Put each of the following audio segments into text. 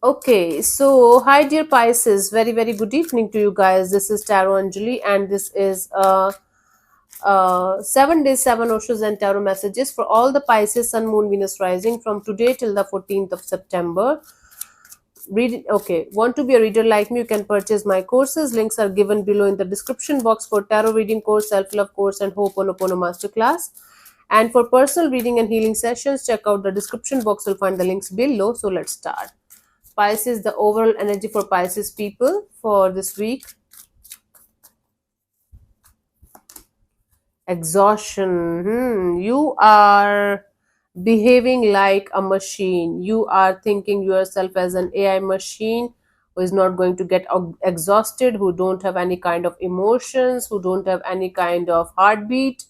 Okay, so hi dear Pisces, very very good evening to you guys. This is Tarot Anjali, and this is 7 days, 7 oceans, and tarot messages for all the Pisces, Sun, Moon, Venus rising from today till the 14th of September. Read okay. Want to be a reader like me? You can purchase my courses. Links are given below in the description box for tarot reading course, self love course, and Ho'oponopono masterclass. And for personal reading and healing sessions, check out the description box. You'll find the links below. So let's start. Pisces, the overall energy for Pisces people for this week. Exhaustion. You are behaving like a machine. You are thinking yourself as an AI machine who is not going to get exhausted, who don't have any kind of emotions, who don't have any kind of heartbeat.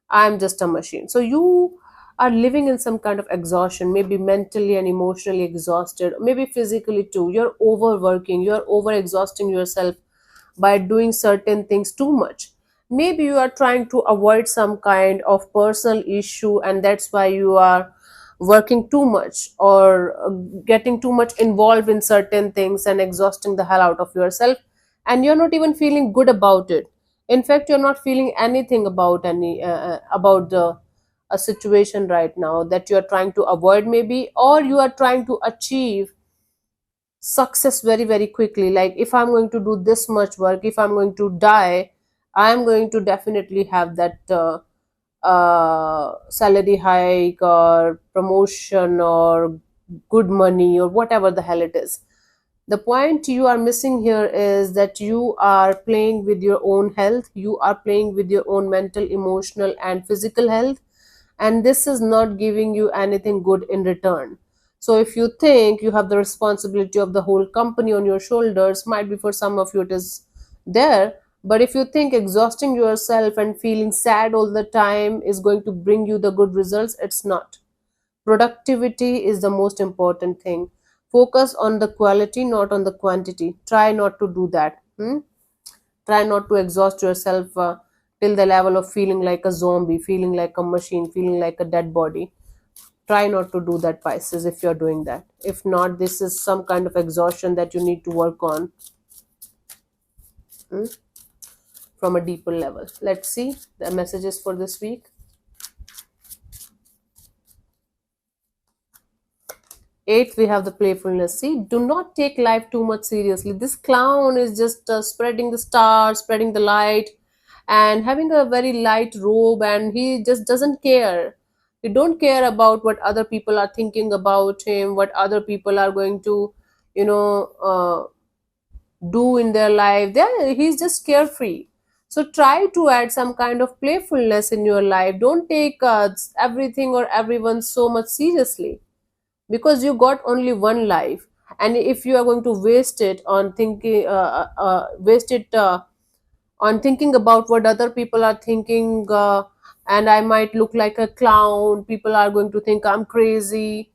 I'm just a machine. So you are living in some kind of exhaustion, maybe mentally and emotionally exhausted, maybe physically too. You're overworking, you're over exhausting yourself by doing certain things too much. Maybe you are trying to avoid some kind of personal issue, and that's why you are working too much or getting too much involved in certain things and exhausting the hell out of yourself, and you're not even feeling good about it. In fact, you're not feeling anything about about the a situation right now that you're trying to avoid, maybe, or you are trying to achieve success very very quickly. Like, if I'm going to do this much work, if I'm going to die, I'm going to definitely have that salary hike or promotion or good money or whatever the hell it is. The point you are missing here is that you are playing with your own health, you are playing with your own mental, emotional, and physical health, and this is not giving you anything good in return. So, if you think you have the responsibility of the whole company on your shoulders, might be for some of you it is there, but if you think exhausting yourself and feeling sad all the time is going to bring you the good results, it's not. Productivity is the most important thing. Focus on the quality, not on the quantity. Try not to do that. Try not to exhaust yourself till the level of feeling like a zombie, feeling like a machine, feeling like a dead body. Try not to do that, Pisces, if you're doing that. If not, this is some kind of exhaustion that you need to work on hmm, from a deeper level. Let's see the messages for this week. Eighth, we have the playfulness. See, do not take life too much seriously. This clown is just spreading the stars, spreading the light, and having a very light robe, and he just doesn't care. He don't care about what other people are thinking about him, what other people are going to, you know, do in their life. He's just carefree. So try to add some kind of playfulness in your life. Don't take everything or everyone so much seriously, because you got only one life, and if you are going to waste it on thinking about what other people are thinking, and I might look like a clown, people are going to think I'm crazy.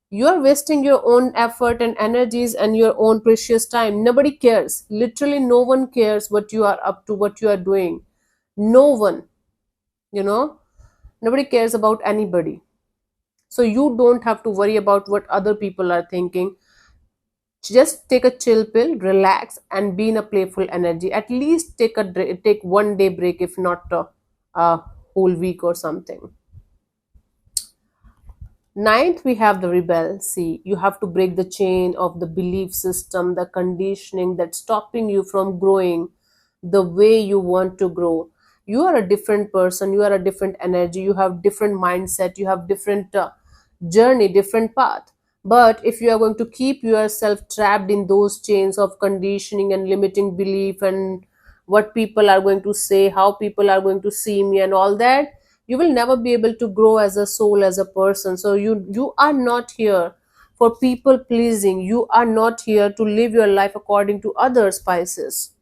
You are wasting your own effort and energies and your own precious time. Nobody cares, literally no one cares what you are up to, what you are doing. No one, you know nobody cares about anybody. So you don't have to worry about what other people are thinking. Just take a chill pill, relax, and be in a playful energy. At least take 1 day break, if not a whole week or something. Ninth, we have the rebel. See, you have to break the chain of the belief system, the conditioning that's stopping you from growing the way you want to grow. You are a different person, you are a different energy, you have different mindset, you have different journey, different path. But if you are going to keep yourself trapped in those chains of conditioning and limiting belief and what people are going to say, how people are going to see me, and all that, you will never be able to grow as a soul, as a person. So you are not here for people pleasing. You are not here to live your life according to others, Pisces.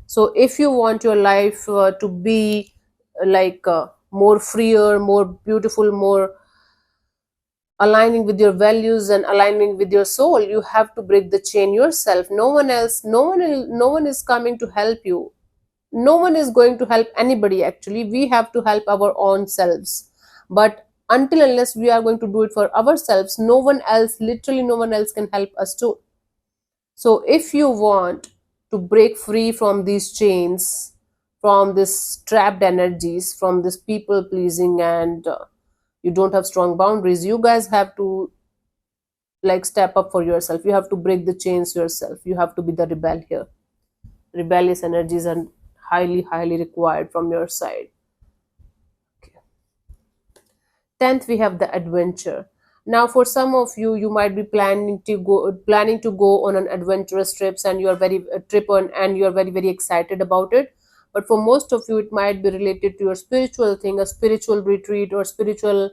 So if you want your life to be more freer, more beautiful, more aligning with your values and aligning with your soul, you have to break the chain yourself. No one else, no one is coming to help you. No one is going to help anybody. Actually, we have to help our own selves. But until unless we are going to do it for ourselves, no one else, literally no one else can help us to. So if you want to break free from these chains, from this trapped energies, from this people pleasing, and you don't have strong boundaries, you guys have to like step up for yourself. You have to break the chains yourself. You have to be the rebel here. Rebellious energies are highly required from your side. Okay. 10th, we have the adventure. Now for some of you, you might be planning to go on an adventurous trips, and you are very trip on, and you are very excited about it. But for most of you, it might be related to your spiritual thing, a spiritual retreat, or spiritual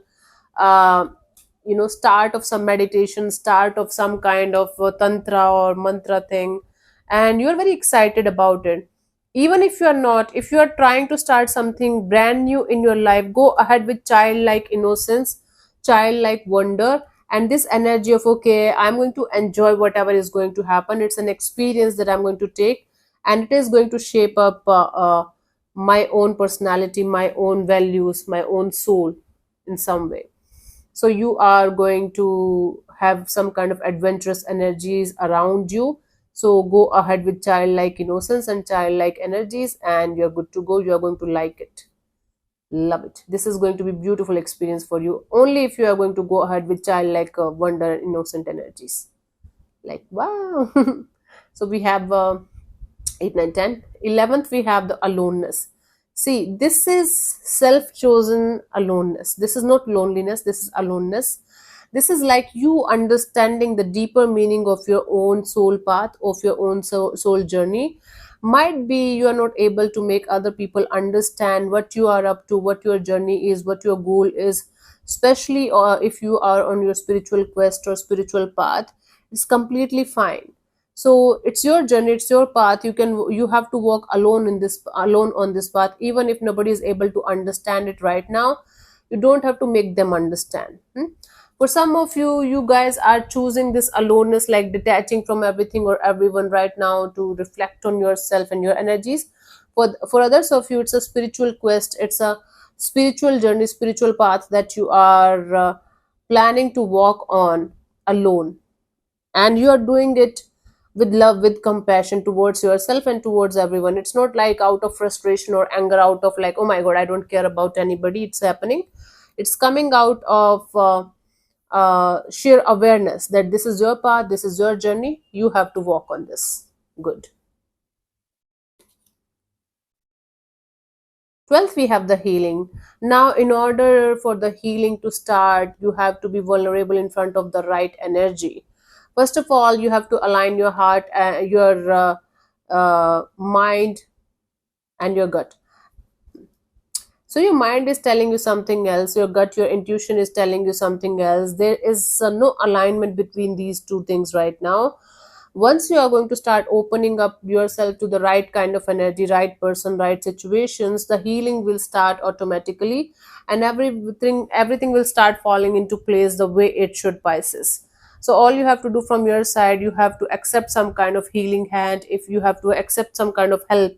uh, start of some meditation, start of some kind of tantra or mantra thing, and you're very excited about it. Even if you are not, if you are trying to start something brand new in your life, go ahead with childlike innocence, childlike wonder, and this energy of, okay, I'm going to enjoy whatever is going to happen. It's an experience that I'm going to take, and it is going to shape up my own personality, my own values, my own soul in some way. So you are going to have some kind of adventurous energies around you. So go ahead with childlike innocence and childlike energies, and you're good to go. You're going to like it, love it. This is going to be beautiful experience for you only if you are going to go ahead with childlike wonder and innocent energies, like wow. So we have 8, 9, 10. 11th, we have the aloneness. See, this is self-chosen aloneness. This is not loneliness, this is aloneness. This is like you understanding the deeper meaning of your own soul path, of your own soul journey. Might be you are not able to make other people understand what you are up to, what your journey is, what your goal is, especially or if you are on your spiritual quest or spiritual path. It's completely fine. So it's your journey, it's your path. You have to walk alone on this path, even if nobody is able to understand it right now. You don't have to make them understand. For some of you, you guys are choosing this aloneness, like detaching from everything or everyone right now to reflect on yourself and your energies. For others of you, it's a spiritual quest, it's a spiritual journey, spiritual path that you are planning to walk on alone, and you are doing it with love, with compassion towards yourself and towards everyone. It's not like out of frustration or anger, out of like, oh my god, I don't care about anybody. It's happening, it's coming out of sheer awareness that this is your path, this is your journey, you have to walk on this. Good. 12th, we have the healing. Now in order for the healing to start, you have to be vulnerable in front of the right energy. First of all, you have to align your heart, your mind, and your gut. So your mind is telling you something else, your gut, your intuition is telling you something else. There is no alignment between these two things right now. Once you are going to start opening up yourself to the right kind of energy, right person, right situations, the healing will start automatically, and everything will start falling into place the way it should, Pisces. So all you have to do from your side, you have to accept some kind of healing hand, if you have to accept some kind of help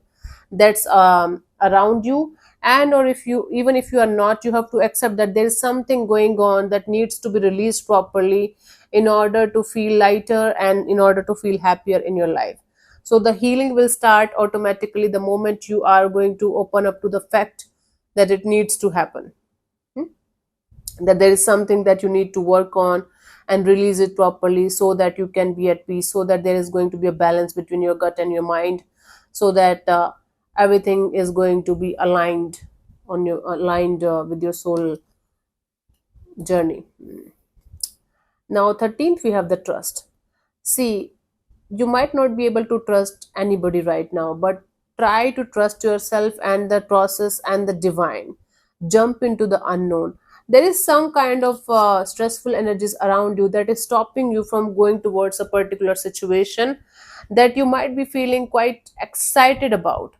that's around you, and or if you, even if you are not, you have to accept that there is something going on that needs to be released properly in order to feel lighter and in order to feel happier in your life. So the healing will start automatically the moment you are going to open up to the fact that it needs to happen. Hmm? That there is something that you need to work on and release it properly, so that you can be at peace, so that there is going to be a balance between your gut and your mind, so that everything is going to be aligned with your soul journey. Now 13th, we have the trust. See, you might not be able to trust anybody right now, but try to trust yourself and the process and the divine. Jump into the unknown. There is some kind of stressful energies around you that is stopping you from going towards a particular situation that you might be feeling quite excited about.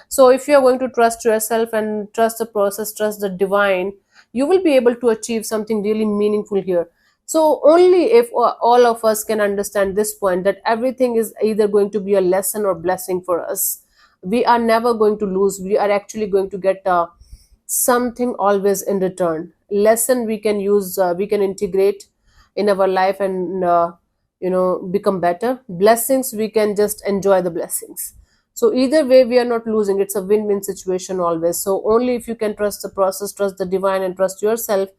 So if you are going to trust yourself and trust the process, trust the divine, you will be able to achieve something really meaningful here. So only if all of us can understand this point, that everything is either going to be a lesson or blessing for us. We are never going to lose. We are actually going to get something always in return. Lesson we can use, we can integrate in our life and become better. Blessings, we can just enjoy the blessings. So either way we are not losing, it's a win-win situation always. So only if you can trust the process, trust the divine, and trust yourself,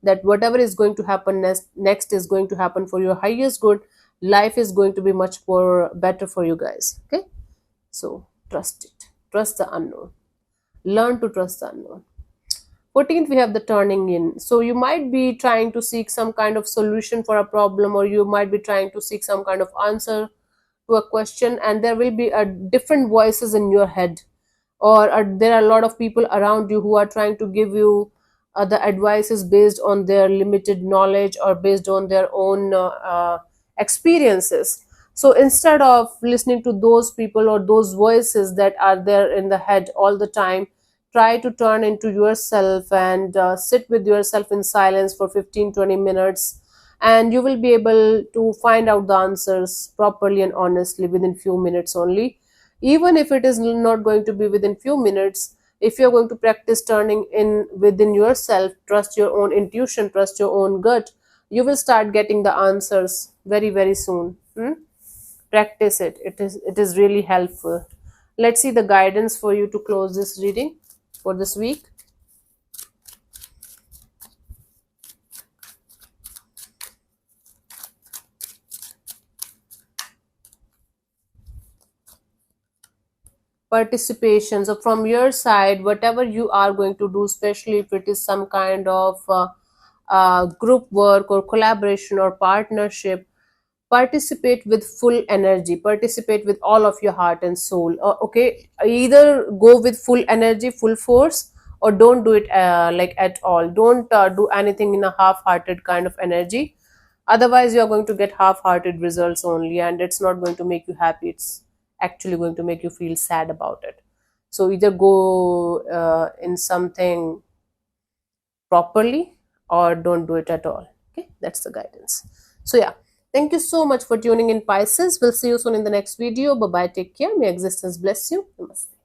that whatever is going to happen next is going to happen for your highest good. Life is going to be much more better for you guys. Okay, so trust it, trust the unknown, learn to trust the unknown. 14th, we have the turning in. So you might be trying to seek some kind of solution for a problem, or you might be trying to seek some kind of answer to a question, and there will be a different voices in your head, or there are a lot of people around you who are trying to give you the advices based on their limited knowledge or based on their own experiences. So instead of listening to those people or those voices that are there in the head all the time, try to turn into yourself and sit with yourself in silence for 15-20 minutes, and you will be able to find out the answers properly and honestly within few minutes only. Even if it is not going to be within few minutes, if you're going to practice turning in within yourself, trust your own intuition, trust your own gut, you will start getting the answers very, very soon. Practice it. It is really helpful. Let's see the guidance for you to close this reading for this week. Participation. So from your side, whatever you are going to do, especially if it is some kind of group work or collaboration or partnership, participate with full energy, participate with all of your heart and soul. Okay, either go with full energy, full force, or don't do it like at all. Don't do anything in a half-hearted kind of energy. Otherwise you are going to get half-hearted results only, and it's not going to make you happy, it's actually going to make you feel sad about it. So either go in something properly, or don't do it at all. Okay, that's the guidance. So yeah, thank you so much for tuning in, Pisces. We'll see you soon in the next video. Bye bye, take care, may existence bless you. Namaste.